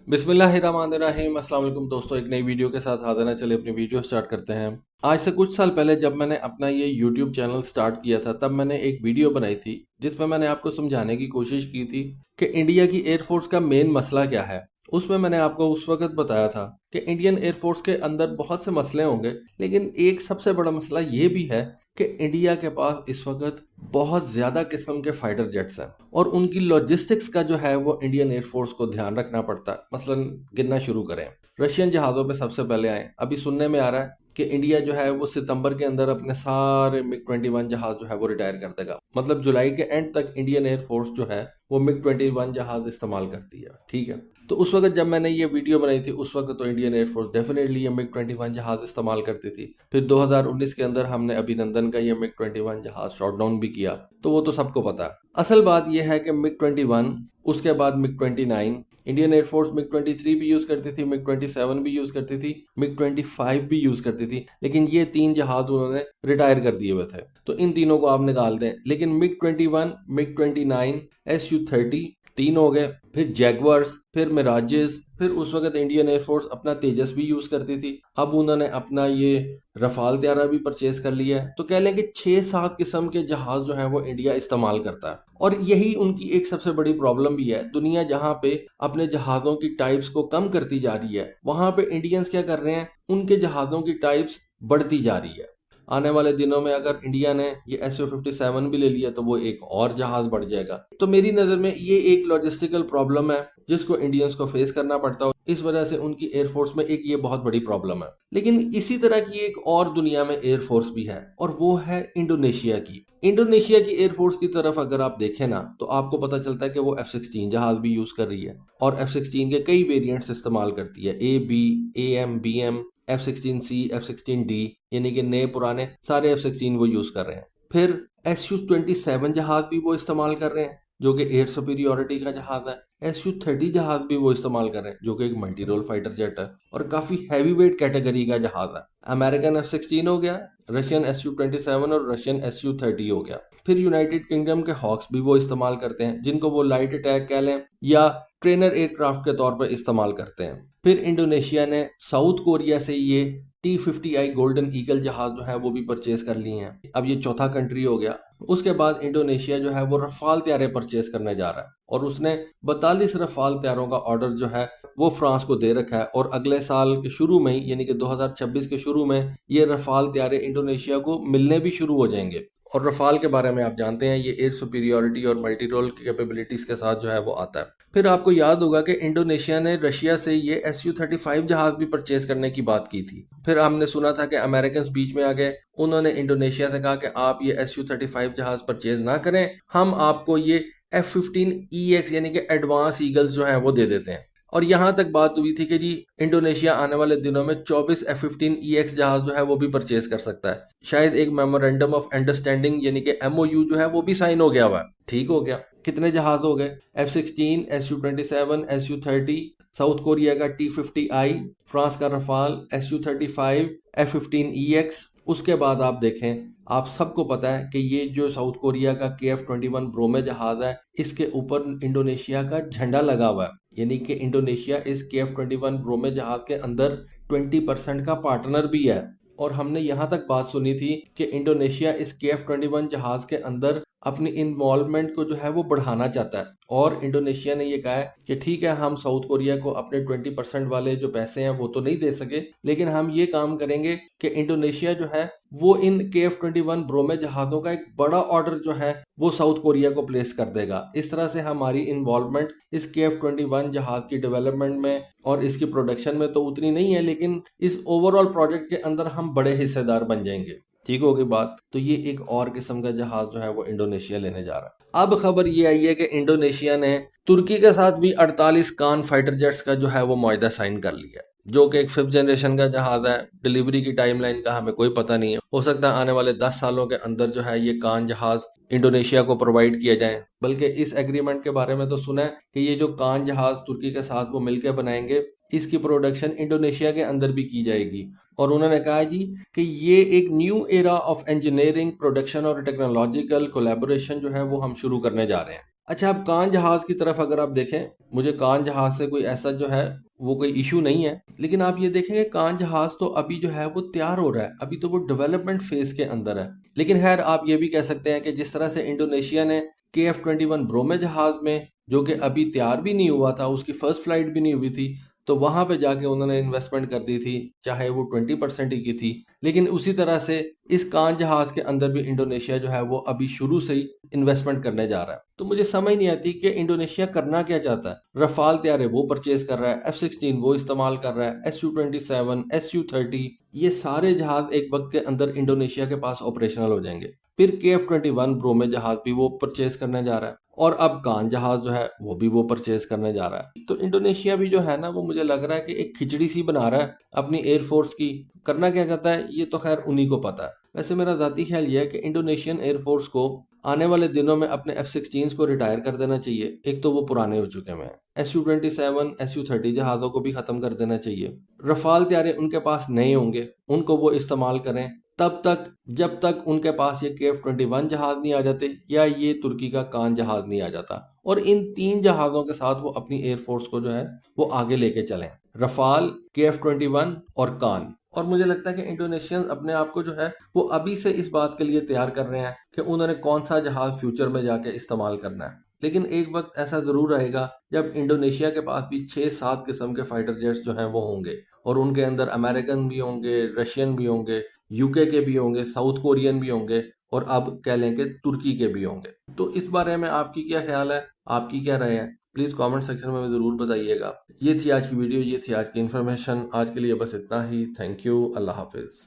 बिस्मिल्लाहिर्रहमानिर्रहीम। अस्सलाम वालेकुम दोस्तों, एक नई वीडियो के साथ हाजिर हैं। चलिए अपनी वीडियो स्टार्ट करते हैं। आज से कुछ साल पहले जब मैंने अपना ये यूट्यूब चैनल स्टार्ट किया था, तब मैंने एक वीडियो बनाई थी जिसमें मैंने आपको समझाने की कोशिश की थी कि इंडिया की एयरफोर्स का मेन मसला क्या है। उसमें मैंने आपको उस वक्त बताया था कि इंडियन एयरफोर्स के अंदर बहुत से मसले होंगे, लेकिन एक सबसे बड़ा मसला ये भी है कि इंडिया के पास इस वक्त बहुत ज़्यादा किस्म के फाइटर जेट्स हैं और उनकी लॉजिस्टिक्स का जो है वो इंडियन एयरफोर्स को ध्यान रखना पड़ता है। मसलन गिनना शुरू करें, रशियन जहाज़ों पे सबसे पहले आए। अभी सुनने में आ रहा है कि इंडिया जो है वो सितंबर के अंदर अपने सारे मिग 21 जहाज जो है वो रिटायर कर देगा। मतलब जुलाई के एंड तक इंडियन एयरफोर्स जो है वो मिग 21 जहाज इस्तेमाल करती है। ठीक है, तो उस वक्त जब मैंने ये वीडियो बनाई थी उस वक्त तो इंडियन एयरफोर्स डेफिनेटली ये मिग 21 जहाज इस्तेमाल करती थी। फिर 2019 के अंदर हमने अभिनंदन का ये मिग 21 जहाज शॉट डाउन भी किया, तो वो तो सबको पता है। असल बात यह है कि मिग 21, उसके बाद मिग 29, इंडियन एयरफोर्स मिग 23 भी यूज करती थी, मिग 27 भी यूज करती थी, मिग 25 भी यूज करती थी, लेकिन ये तीन जहाज उन्होंने रिटायर कर दिए हुए थे, तो इन तीनों को आप निकाल दें। लेकिन मिग 21, मिग 29, SU-30 तीन हो गए, फिर जैगवर्स, फिर मिराजेस, फिर उस वक्त इंडियन एयरफोर्स अपना तेजस भी यूज करती थी। अब उन्होंने अपना ये रफाल त्यारा भी परचेज कर लिया है। तो कह लें कि 6-7 किस्म के जहाज जो हैं वो इंडिया इस्तेमाल करता है, और यही उनकी एक सबसे बड़ी प्रॉब्लम भी है। दुनिया जहां पे अपने जहाजों की टाइप्स को कम करती जा रही है, वहां पे इंडियंस क्या कर रहे हैं, उनके जहाजों की टाइप्स बढ़ती जा रही है। आने वाले दिनों में अगर इंडिया ने ये SU-57 भी ले लिया तो वो एक और जहाज बढ़ जाएगा। तो मेरी नज़र में ये एक लॉजिस्टिकल प्रॉब्लम है जिसको इंडियंस को फेस करना पड़ता है। इस वजह से उनकी एयरफोर्स में एक ये बहुत बड़ी प्रॉब्लम है। लेकिन इसी तरह की एक और दुनिया में एयरफोर्स भी है, और वो है इंडोनेशिया की। इंडोनेशिया की एयरफोर्स की तरफ अगर आप देखें ना, तो आपको पता चलता है कि वो F-16 जहाज भी यूज कर रही है, और F-16 के कई वेरिएंट्स इस्तेमाल करती है। AB, AM, BM, F-16C, F-16D, यानी कि नए पुराने सारे F-16 वो यूज कर रहे हैं। फिर SU-27 जहाज भी वो इस्तेमाल कर रहे हैं, जो कि एयर सुपीरियोरिटी का जहाज है। SU-30 जहाज भी वो इस्तेमाल कर रहे हैं, जो कि एक मल्टी रोल फाइटर जेट है और काफी हैवी वेट कैटेगरी का जहाज है। अमेरिकन F-16 हो गया, रशियन SU-27 और रशियन SU-30 हो गया। फिर यूनाइटेड किंगडम के हॉक्स भी वो इस्तेमाल करते हैं, जिनको वो लाइट अटैक कह लें या ट्रेनर एयरक्राफ्ट के तौर पर इस्तेमाल करते हैं। फिर इंडोनेशिया ने साउथ कोरिया से ये T-50I गोल्डन ईगल जहाज जो है वो भी परचेज कर लिए हैं। अब ये चौथा कंट्री हो गया। उसके बाद इंडोनेशिया जो है वो रफाल त्यारे परचेज करने जा रहा है, और उसने 42 रफाल त्यारों का ऑर्डर जो है वो फ्रांस को दे रखा है, और अगले साल के शुरू में ही, यानी कि 2026 के शुरू में, ये रफाल त्यारे इंडोनेशिया को मिलने भी शुरू हो जाएंगे। और रफाल के बारे में आप जानते हैं, ये एयर सुपीरियोरिटी और मल्टी रोल की कैपेबिलिटीज के साथ जो है वो आता है। फिर आपको याद होगा कि इंडोनेशिया ने रशिया से ये SU-35 जहाज भी परचेज करने की बात की थी। फिर हमने सुना था कि अमेरिकन बीच में आ गए, उन्होंने इंडोनेशिया से कहा कि आप ये SU-35 जहाज परचेज ना करें, हम आपको ये F-15EX यानी कि एडवांस ईगल्स जो हैं वो दे देते हैं। और यहां तक बात हुई थी कि जी इंडोनेशिया आने वाले दिनों में 24 F-15EX जहाज जो है वो भी परचेज कर सकता है। शायद एक मेमोरेंडम ऑफ अंडरस्टैंडिंग यानी कि MOU जो है वो भी साइन हो गया हुआ है। ठीक हो गया। कितने जहाज हो गए? F-16, SU-27, SU-30, south Korea का T-50I, फ्रांस का रफाल, SU-35, F-15EX। उसके बाद आप देखें, आप सबको पता है कि ये जो साउथ कोरिया का KF-21 ब्रोमे जहाज है, इसके ऊपर इंडोनेशिया का झंडा लगा हुआ है, यानी कि इंडोनेशिया इस KF-21 ब्रोमे जहाज के अंदर 20% का पार्टनर भी है। और हमने यहाँ तक बात सुनी थी कि इंडोनेशिया इस KF-21 जहाज के अंदर अपनी इन्वॉल्वमेंट को जो है वो बढ़ाना चाहता है, और इंडोनेशिया ने ये कहा है कि ठीक है, हम साउथ कोरिया को अपने 20% वाले जो पैसे हैं वो तो नहीं दे सके, लेकिन हम ये काम करेंगे कि इंडोनेशिया जो है वो इन KF-21 ब्रोमे जहाज़ों का एक बड़ा ऑर्डर जो है वो साउथ कोरिया को प्लेस कर देगा। इस तरह से हमारी इन्वॉल्वमेंट इस KF-21 जहाज की डेवलपमेंट में और इसकी प्रोडक्शन में तो उतनी नहीं है, लेकिन इस ओवरऑल प्रोजेक्ट के अंदर हम बड़े हिस्सेदार बन जाएंगे। ठीक होगी बात। तो ये एक और किस्म का जहाज जो है वो इंडोनेशिया लेने जा रहा है। अब खबर ये आई है कि इंडोनेशिया ने तुर्की के साथ भी 48 कान फाइटर जेट्स का जो है वो मुआहदा साइन कर लिया, जो कि एक 5th जनरेशन का जहाज है। डिलीवरी की टाइमलाइन का हमें कोई पता नहीं है, हो सकता है आने वाले 10 सालों के अंदर जो है ये कान जहाज इंडोनेशिया को प्रोवाइड किया जाए। बल्कि इस एग्रीमेंट के बारे में तो सुना है कि ये जो कान जहाज तुर्की के साथ वो मिलकर बनाएंगे, इसकी प्रोडक्शन इंडोनेशिया के अंदर भी की जाएगी। और उन्होंने कहा जी कि ये एक new era of engineering, production और टेक्नोलॉजिकल कोलैबोरेशन जो है वो हम शुरू करने जा रहे हैं। अच्छा, अब कान जहाज की तरफ अगर आप देखें, मुझे कान जहाज से कोई ऐसा जो है वो कोई इशू नहीं है, लेकिन आप ये देखेंगे कान जहाज तो अभी जो है वो तैयार हो रहा है, अभी तो वो डेवलपमेंट फेज के अंदर है। लेकिन खैर आप ये भी कह सकते हैं कि जिस तरह से इंडोनेशिया ने KF-21 ब्रोमे जहाज में, जो कि अभी तैयार भी नहीं हुआ था, उसकी फर्स्ट फ्लाइट भी नहीं हुई थी, तो वहां पे जाके उन्होंने इन्वेस्टमेंट कर दी थी, चाहे वो 20% ही की थी। लेकिन उसी तरह से इस कान जहाज के अंदर भी इंडोनेशिया जो है वो अभी शुरू से ही इन्वेस्टमेंट करने जा रहा है। तो मुझे समझ नहीं आती कि इंडोनेशिया करना क्या चाहता है। रफाल तैयारे वो परचेज कर रहा है, F-16 वो इस्तेमाल कर रहा है, SU-27, SU-30, ये सारे जहाज एक वक्त के अंदर इंडोनेशिया के पास ऑपरेशनल हो जाएंगे। फिर KF-21 ब्रोमे जहाज भी वो परचेज करने जा रहा है, और अब कान जहाज जो है वो भी वो परचेज करने जा रहा है। तो इंडोनेशिया भी जो है ना, वो मुझे लग रहा है कि एक खिचड़ी सी बना रहा है अपनी एयरफोर्स की। करना क्या चाहता है ये तो खैर उन्हीं को पता है। वैसे मेरा ज़ाती ख्याल ये है कि इंडोनेशियन एयरफोर्स को आने वाले दिनों में अपने F-16 को रिटायर कर देना चाहिए। एक तो वो पुराने हो चुके हैं। SU-27, SU-30 जहाज़ों को भी ख़त्म कर देना चाहिए। रफाल तैयारे उनके पास नहीं होंगे, उनको वो इस्तेमाल करें तब तक जब तक उनके पास ये KF-21 जहाज नहीं आ जाते, या ये तुर्की का कान जहाज नहीं आ जाता। और इन 3 जहाज़ों के साथ वो अपनी एयरफोर्स को जो है वो आगे लेके चलें, रफाल, KF-21 और कान। और मुझे लगता है कि इंडोनेशियंस अपने आप को जो है वो अभी से इस बात के लिए तैयार कर रहे हैं कि उन्होंने कौन सा जहाज फ्यूचर में जाके इस्तेमाल करना है। लेकिन एक वक्त ऐसा ज़रूर रहेगा जब इंडोनेशिया के पास भी 6-7 किस्म के फाइटर जेट्स जो हैं वो होंगे, और उनके अंदर अमेरिकन भी होंगे, रशियन भी होंगे, यूके के भी होंगे, साउथ कोरियन भी होंगे, और अब कह लें कि तुर्की के भी होंगे। तो इस बारे में आपकी क्या ख्याल है, आपकी क्या राय है? प्लीज़ कमेंट सेक्शन में ज़रूर बताइएगा। ये थी आज की वीडियो, ये थी आज की इन्फॉर्मेशन। आज के लिए बस इतना ही। Thank you. अल्लाह हाफिज़।